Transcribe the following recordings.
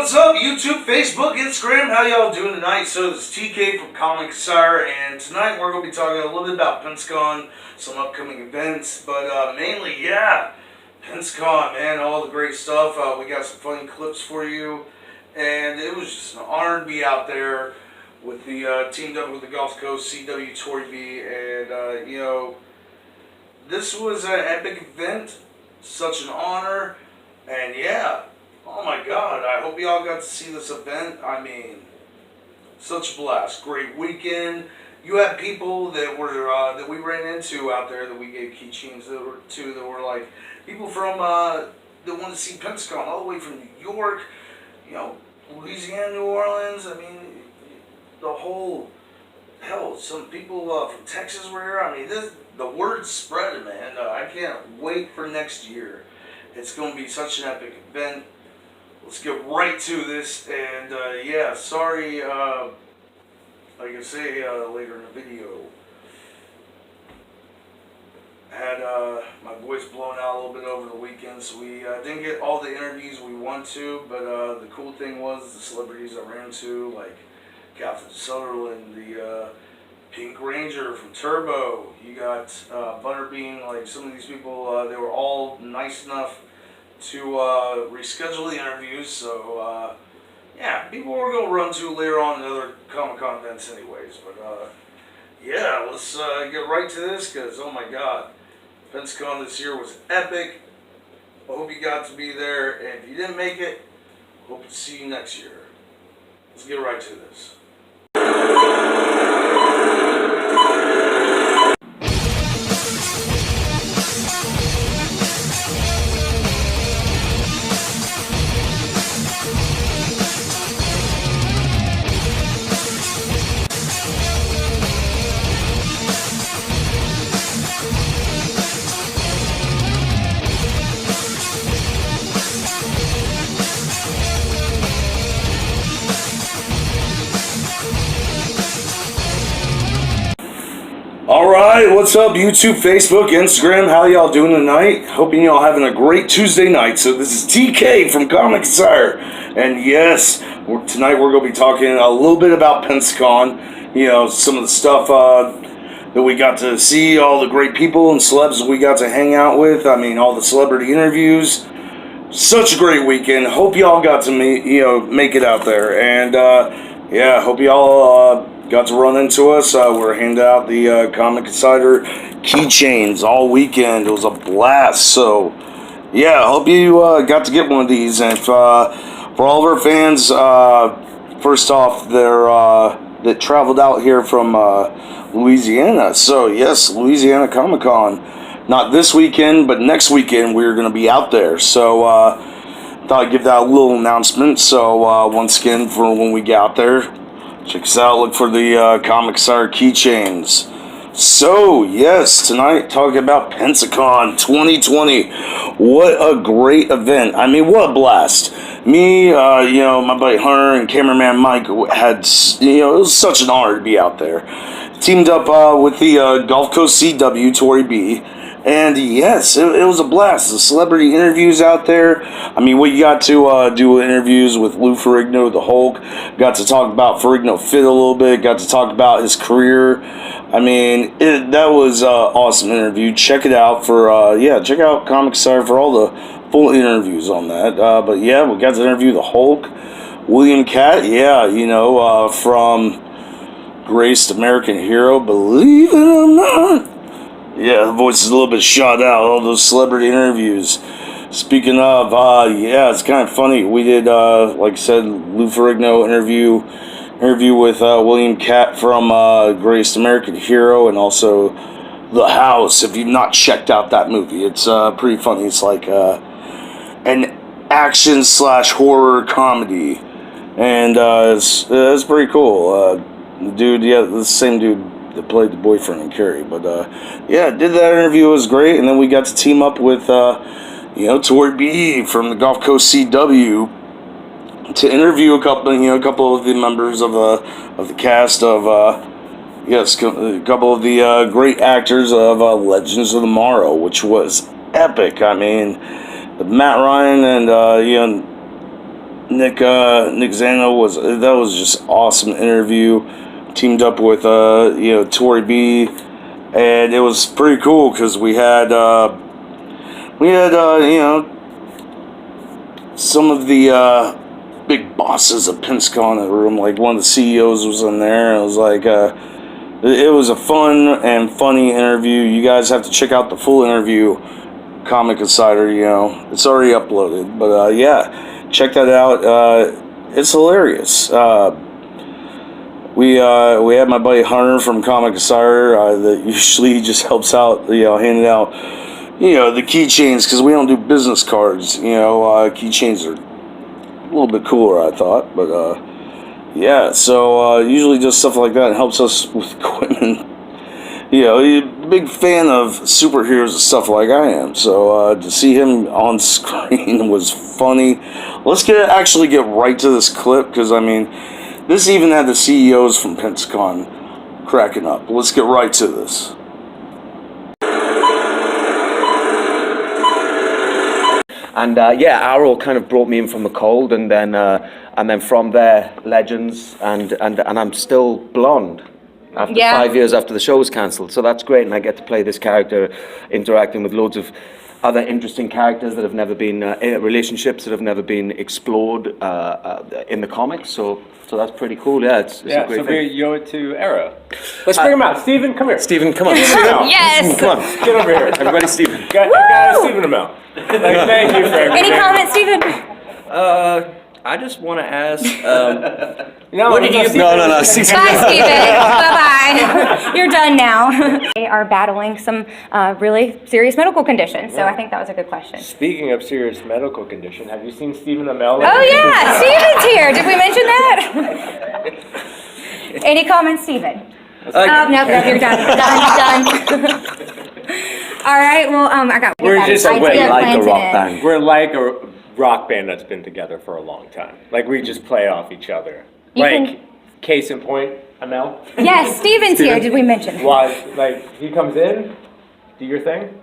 What's up, YouTube, Facebook, Instagram? How y'all doing tonight? So this is TK from Comic Sire, and tonight we're going to be talking a little bit about Pensacon, some upcoming events, but mainly, Pensacon, man, all the great stuff. We got some funny clips for you, and it was just an honor to be out there with the teamed up with the Gulf Coast CW Tory B, and this was an epic event, such an honor, and oh my God, I hope y'all got to see this event. I mean, such a blast. Great weekend. You had people that that we ran into out there that we gave keychains to that were like people from that wanted to see Pensacon all the way from New York, Louisiana, New Orleans. I mean, the whole, hell, some people from Texas were here. I mean, the word's spreading, man. I can't wait for next year. It's going to be such an epic event. Let's get right to this, and sorry, like I say later in the video, I had my voice blown out a little bit over the weekend, so we didn't get all the interviews we want to, but the cool thing was the celebrities I ran into, like Catherine Sutherland, the Pink Ranger from Turbo, you got Butterbean, like some of these people, they were all nice enough to reschedule the interviews, so people we're going to run to later on in other Comic-Con events anyways, but let's get right to this, because oh my God, Pensacon this year was epic. I hope you got to be there, and if you didn't make it, hope to see you next year. Let's get right to this. Alright, what's up YouTube, Facebook, Instagram, how y'all doing tonight? Hoping y'all having a great Tuesday night. So this is TK from Comic Sire, and yes, tonight we're going to be talking a little bit about Pensacon, some of the stuff that we got to see, all the great people and celebs that we got to hang out with, I mean all the celebrity interviews. Such a great weekend. Hope y'all got to make it out there, and hope y'all got to run into us. We're handing out the Comic Insider keychains all weekend. It was a blast. So, hope you got to get one of these. And for all of our fans, first off, that traveled out here from Louisiana. So, yes, Louisiana Comic Con. Not this weekend, but next weekend we're going to be out there. So, thought I'd give that a little announcement. So, once again, for when we get out there, check us out, look for the Comic Sire keychains. So, yes, tonight, talking about Pensacon 2020. What a great event. I mean, what a blast. Me, my buddy Hunter and cameraman Mike had, it was such an honor to be out there. Teamed up with the Gulf Coast CW, Tory B. And yes, it was a blast. The celebrity interviews out there. I mean, we got to do interviews with Lou Ferrigno, the Hulk. Got to talk about Ferrigno Fit a little bit. Got to talk about his career. I mean, that was an awesome interview. Check it out check out Comic Sire for all the full interviews on that. But we got to interview the Hulk, William Cat. From Graced American Hero. Believe it or not. Yeah, the voice is a little bit shot out, all those celebrity interviews. Speaking of, it's kind of funny. We did, like I said, Lou Ferrigno interview with William Cat from Greatest American Hero, and also The House. If you've not checked out that movie, it's pretty funny. It's like an action/horror comedy, and it's pretty cool. The dude, the same dude that played the boyfriend in Carrie, but did that interview. It was great, and then we got to team up with Tory B from the Gulf Coast CW to interview a couple of the members of the cast of a couple of the great actors of Legends of Tomorrow, which was epic. I mean, Matt Ryan and Nick Zano was just awesome interview. Teamed up with Tori B, and it was pretty cool because we had some of the big bosses of Pensacon in the room. Like one of the CEOs was in there. It was like it was a fun and funny interview. You guys have to check out the full interview. Comic Insider, it's already uploaded, but yeah, check that out. It's hilarious. We had my buddy Hunter from Comic Insider that usually just helps out, handing out, the keychains because we don't do business cards. Keychains are a little bit cooler, I thought, but yeah. So usually does stuff like that and helps us with equipment. He's a big fan of superheroes and stuff like I am. So to see him on screen was funny. Let's actually get right to this clip because this even had the CEOs from Pensacon cracking up. Let's get right to this. And Arrow kind of brought me in from the cold, and then from there, Legends, and I'm still blonde after 5 years after the show was cancelled. So that's great, and I get to play this character, interacting with loads of other interesting characters that have never been relationships that have never been explored in the comics. So that's pretty cool. Yeah, it's a great thing. We owe it to Arrow. Let's bring him out. Steven, come here. Steven, come on. Yes. Come on. Get over here. Everybody, Steven. Got Steven him out. Thank you for everything. Any comments, Steven? I just want to ask. What did you? No. Bye, Steven. Bye-bye. You're done now. They are battling some really serious medical conditions, so I think that was a good question. Speaking of serious medical condition, have you seen Stephen Amell? Oh yeah, Steven's here. Did we mention that? Any comments, Steven? No, you're done. Done. All right. Well, I got. We're just like a rock band. We're like a rock band that's been together for a long time. Like we just play off each other. Case in point, Amell. Yes, Steven's here. Did we mention? Why? He comes in, do your thing.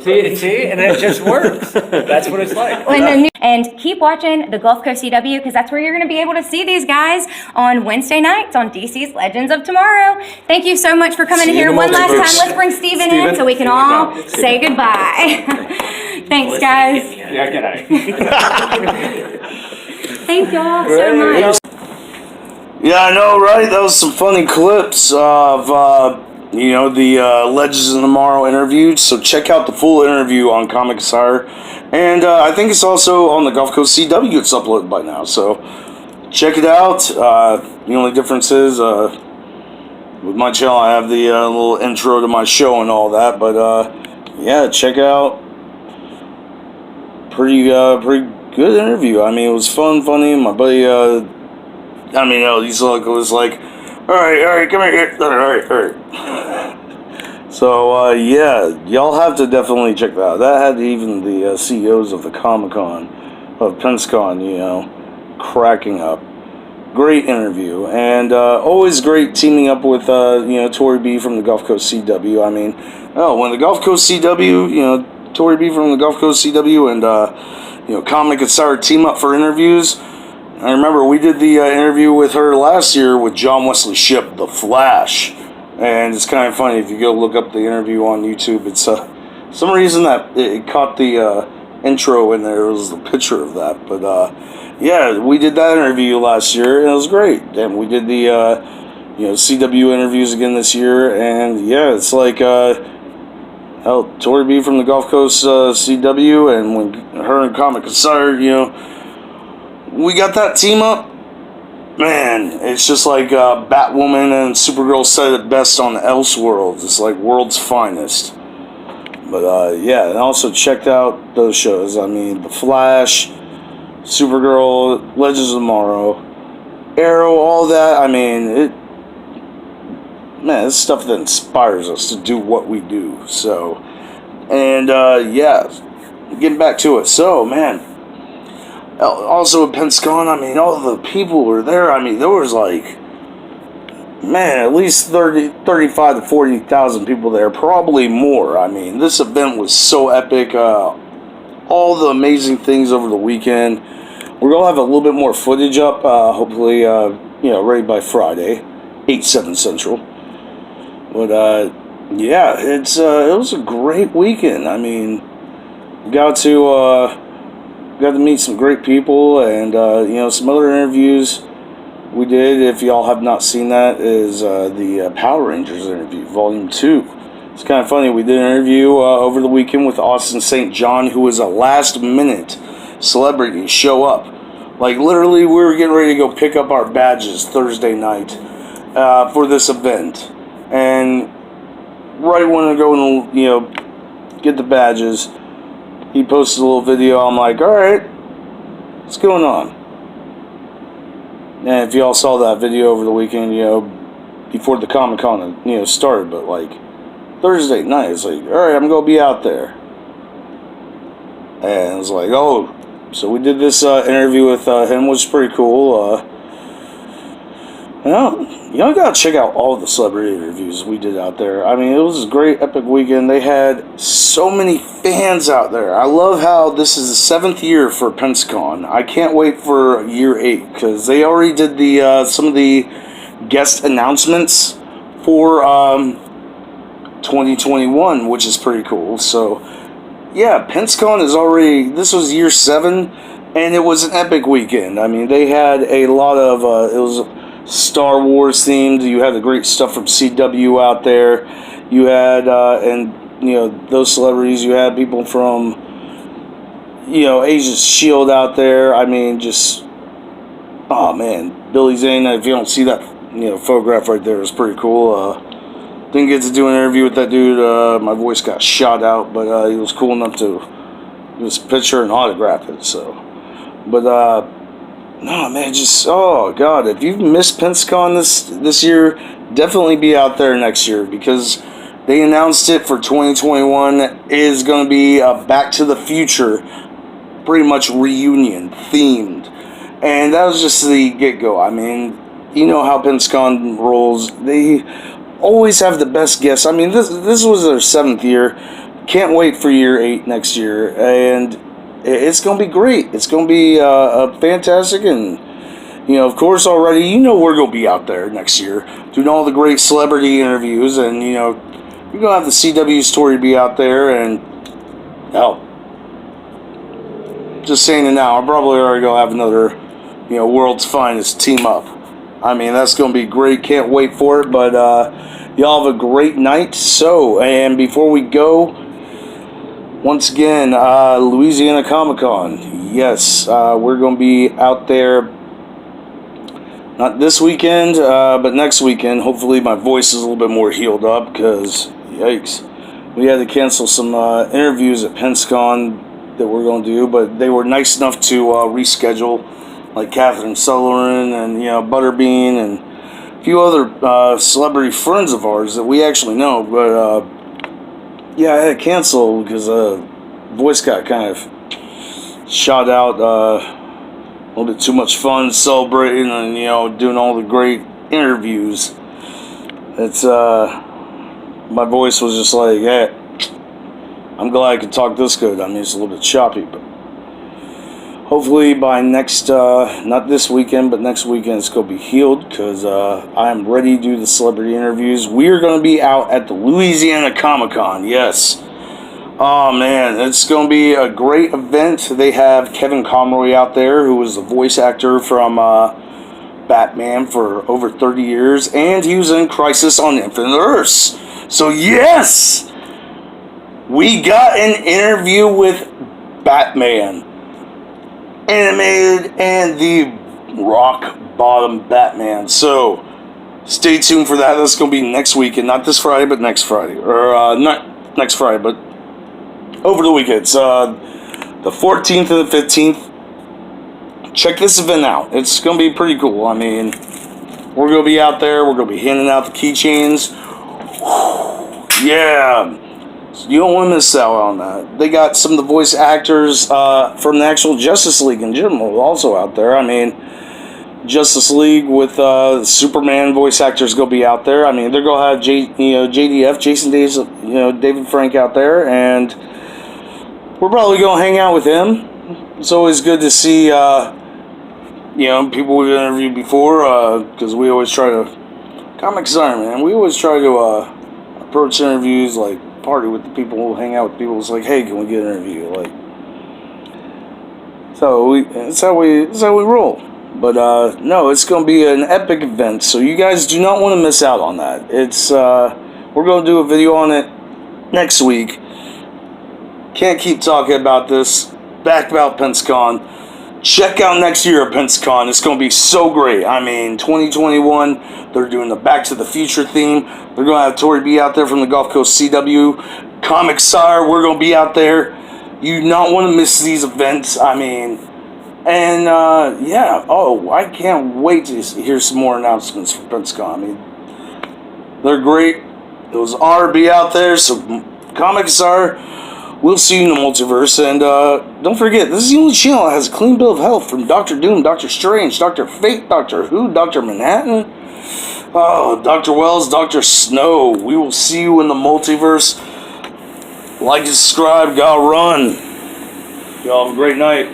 See, and it just works. That's what it's like. And keep watching the Gulf Coast CW because that's where you're going to be able to see these guys on Wednesday nights on DC's Legends of Tomorrow. Thank you so much for coming in here one last time. Let's bring Steven in so we can all say goodbye. Thanks, guys. Yeah, good night. Thank y'all so much. Yeah, I know, right? That was some funny clips of the Legends of Tomorrow interview. So check out the full interview on Comic Insider. And I think it's also on the Gulf Coast CW. It's uploaded by now. So check it out. The only difference is with my channel, I have the little intro to my show and all that. But yeah, check it out. Pretty good interview. It was funny. My buddy, was like, all right, come here. All right. So, yeah, y'all have to definitely check that out. That had even the CEOs of the Comic-Con, of Pensacon, cracking up. Great interview. And always great teaming up with, Tori B from the Gulf Coast CW. When the Gulf Coast CW, Tori B from the Gulf Coast CW and, Comic Insider team up for interviews. I remember we did the interview with her last year with John Wesley Shipp, The Flash. And it's kind of funny if you go look up the interview on YouTube. It's some reason that it caught the intro in there. It was the picture of that. But yeah, we did that interview last year and it was great. And we did the CW interviews again this year. And yeah, it's like Tori B from the Gulf Coast CW, and when her and Comic Insider, we got that team up. Man, it's just like Batwoman and Supergirl said it best on Elseworlds. It's like world's finest. But yeah, and also checked out those shows. The Flash, Supergirl, Legends of Tomorrow, Arrow, all that. It's stuff that inspires us to do what we do. So, and yeah, getting back to it. So, man. Also at Pensacon, all the people were there. There was at least 35 to 40,000 people there, probably more. This event was so epic. All the amazing things over the weekend. we're going to have a little bit more footage up, hopefully, ready by Friday, 8/7 Central. But, yeah, it was a great weekend. I mean, got to meet some great people and, some other interviews we did. If y'all have not seen that, is the Power Rangers interview, Volume 2. It's kind of funny. We did an interview over the weekend with Austin St. John, who was a last-minute celebrity show up. Like, literally, we were getting ready to go pick up our badges Thursday night for this event. And right when I go and, get the badges, he posted a little video. I'm like, all right, what's going on? And if y'all saw that video over the weekend, before the Comic-Con, started, but, like, Thursday night, it's like, all right, I'm going to be out there. And it was like, oh, so we did this interview with him, which is pretty cool. Y'all got to check out all the celebrity interviews we did out there. I mean, it was a great, epic weekend. They had so many fans out there. I love how this is the 7th year for Pensacon. I can't wait for year 8, because they already did the some of the guest announcements for 2021, which is pretty cool. So, yeah, Pensacon is already, this was year 7, and it was an epic weekend. I mean, they had a lot of, it was Star Wars themed. You had the great stuff from CW out there. You had, those celebrities, you had people from, Agents Shield out there. I mean, just, oh man, Billy Zane, if you don't see that, photograph right there, is pretty cool. Didn't get to do an interview with that dude. My voice got shot out, but he was cool enough to give us a picture and autograph it. So, but no, man, just, oh god, if you've missed Pensacon this year, definitely be out there next year, because they announced it for 2021 is going to be a Back to the Future, pretty much reunion themed, and that was just the get-go. I mean, you know how Pensacon rolls. They always have the best guests. I mean, this was their 7th year. Can't wait for year 8 next year, and it's going to be great. It's going to be fantastic, and, of course, already, we're going to be out there next year doing all the great celebrity interviews, and, we're going to have the CW story be out there, and, hell, just saying it now, I'm probably already going to have another, world's finest team up. I mean, that's going to be great. Can't wait for it, but y'all have a great night. So, and before we go, once again, Louisiana Comic-Con. Yes, we're going to be out there, not this weekend, but next weekend. Hopefully my voice is a little bit more healed up, because, yikes, we had to cancel some interviews at Pensacon that we're going to do, but they were nice enough to reschedule, like Catherine Sutherland and, Butterbean and a few other celebrity friends of ours that we actually know, but yeah, I had to cancel because voice got kind of shot out. A little bit too much fun celebrating and doing all the great interviews. It's my voice was just like, hey, I'm glad I could talk this good. I mean, it's a little bit choppy, but hopefully by next, not this weekend, but next weekend, it's going to be healed, because I'm ready to do the celebrity interviews. We are going to be out at the Louisiana Comic-Con, yes. Oh, man, it's going to be a great event. They have Kevin Conroy out there, who was the voice actor from Batman for over 30 years, and he was in Crisis on Infinite Earths. So, yes, we got an interview with Batman, animated, and the rock bottom Batman. So stay tuned for that. That's going to be next weekend, not this Friday, but next Friday, or not next Friday, but over the weekend. It's the 14th and the 15th. Check this event out. It's going to be pretty cool. I mean, we're going to be out there. We're going to be handing out the keychains. Yeah. You don't want to miss out on that. They got some of the voice actors from the actual Justice League in general also out there. I mean, Justice League with Superman voice actors going to be out there. I mean, they're going to have JDF, Jason Davis, David Frank out there, and we're probably going to hang out with him. It's always good to see you know, people we've interviewed before, because we always try to, Comic Design, man, we always try to approach interviews, like, party with the people, hang out with people. It's like, hey, can we get an interview? Like, so that's how we roll. But no, it's going to be an epic event, so you guys do not want to miss out on that. It's we're going to do a video on it next week. Can't keep talking about this. Back about Pensacon. Check out next year at Pensacon. It's going to be so great. I mean, 2021, they're doing the Back to the Future theme. They're going to have Tori B out there from the Gulf Coast CW. Comic Sire, we're going to be out there. You do not want to miss these events. I mean, and yeah, oh, I can't wait to hear some more announcements from Pensacon. I mean, they're great. Those are be out there, so Comic Sire. We'll see you in the multiverse, and don't forget, this is the only channel that has a clean bill of health from Doctor Doom, Doctor Strange, Doctor Fate, Doctor Who, Doctor Manhattan, Dr. Wells, Dr. Snow. We will see you in the multiverse. Like and subscribe, y'all run. Y'all have a great night.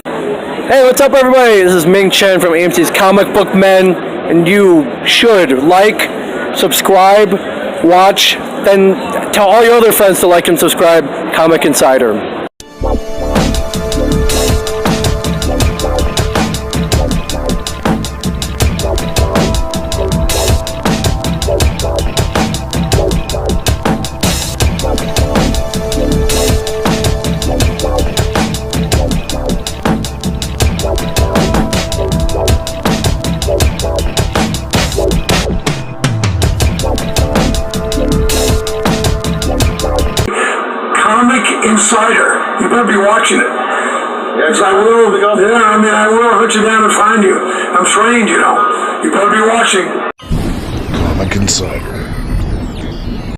Hey, what's up, everybody? This is Ming Chen from AMC's Comic Book Men, and you should like, subscribe, watch, then tell all your other friends to like and subscribe Comic Insider. Insider, you better be watching it. Yes, I will. Yeah, I mean, I will hunt you down and find you. I'm trained, you know. You better be watching. Comic Insider.